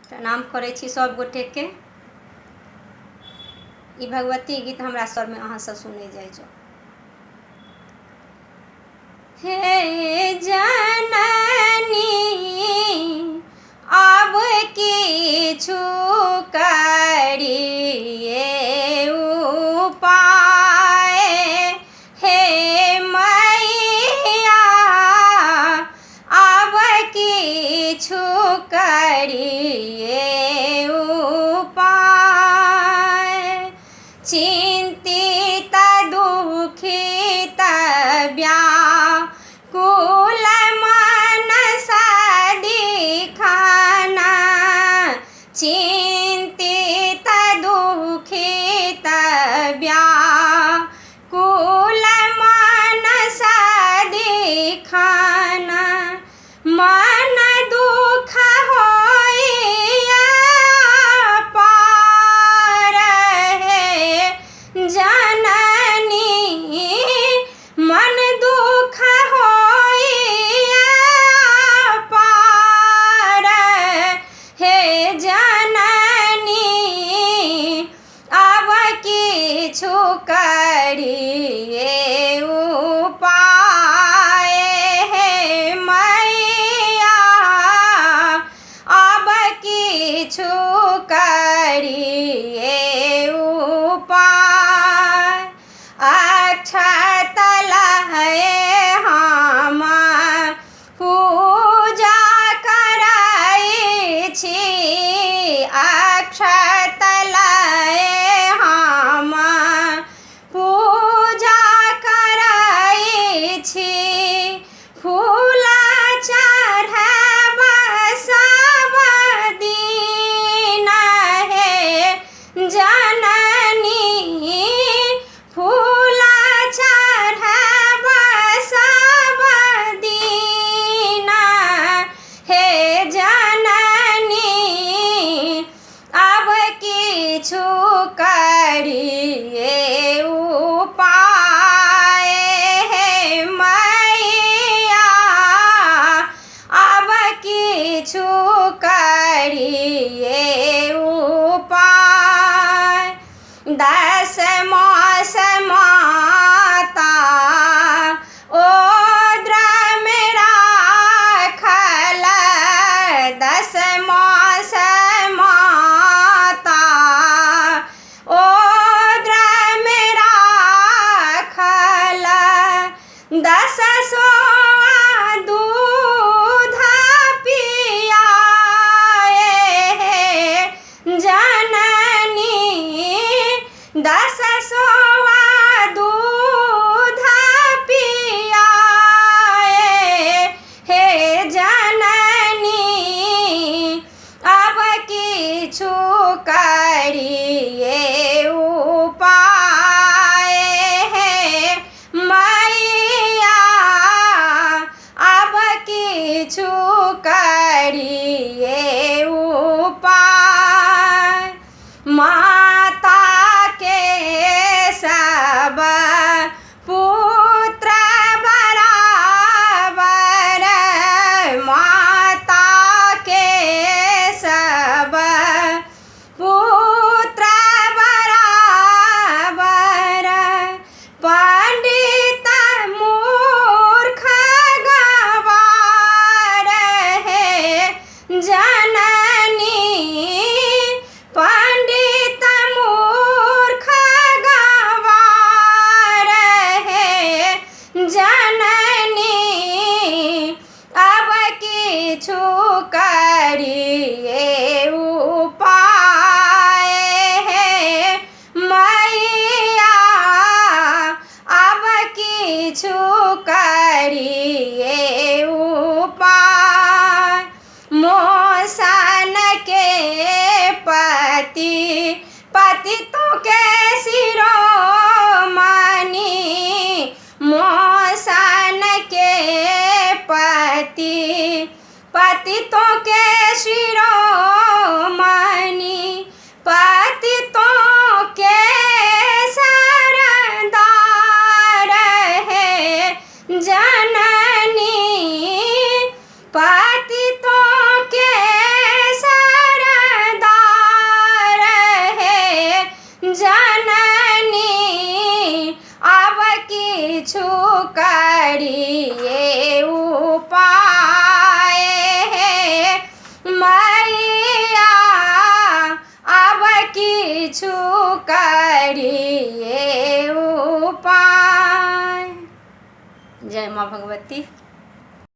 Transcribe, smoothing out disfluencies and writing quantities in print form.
प्रणाम करै छी सब गोटे के। ई भगवती गीत हमरा स्वर में अहाँ सब सुनै जाइ जो। हे जननी अब किछु करिए उपाय, हे मैया अब किछु करिए उपाय। चिंतित दुखित व्याकुल मन सदिखन, चिंतित दुखित व्याकुल मन सदिखन, मन दुख होइया पार, हे जननी मन दुख होइया पार, हे जननी अब किछु करिए उपाय, हे मैया अब किछु करिए उपाय। अक्षत लहए हम पूजा करै छी, अक्षत लहए हम पूजा करै छी, फूल चढ़ब सब दिन, हे जननी फूल चढ़ब सब दिन, हे जननी अब किछु करिए उपाय, हे मैया अब किछु करिए उपाय। 10 मास माता ओद्र में राखल, 10 मास माता ओद्र में राखल, 10 सोआ दूध पियाए, हे जननी 10 सोआ दूध पियाए, हे जननी अब किछु करिए उपाय, हे मैया अब किछु करिए उपाय। माता के सब पुत्र बराबर, माता के सब पुत्र बराबर, पंडित मूर्ख गवार, हे जननी पंडित मूर्ख गवार, हे जननी अब किछु करिए उपाय, हे मैया अब किछु करिए उपाय। मोसन के पतितों के शिरोमणि, मोसन के पतितों के शिरोमणि, पतितों के सरदार, हे जननी पतितों के करिए उपाय हे मैया अब किछु करिए उपाय। जय माँ भगवती।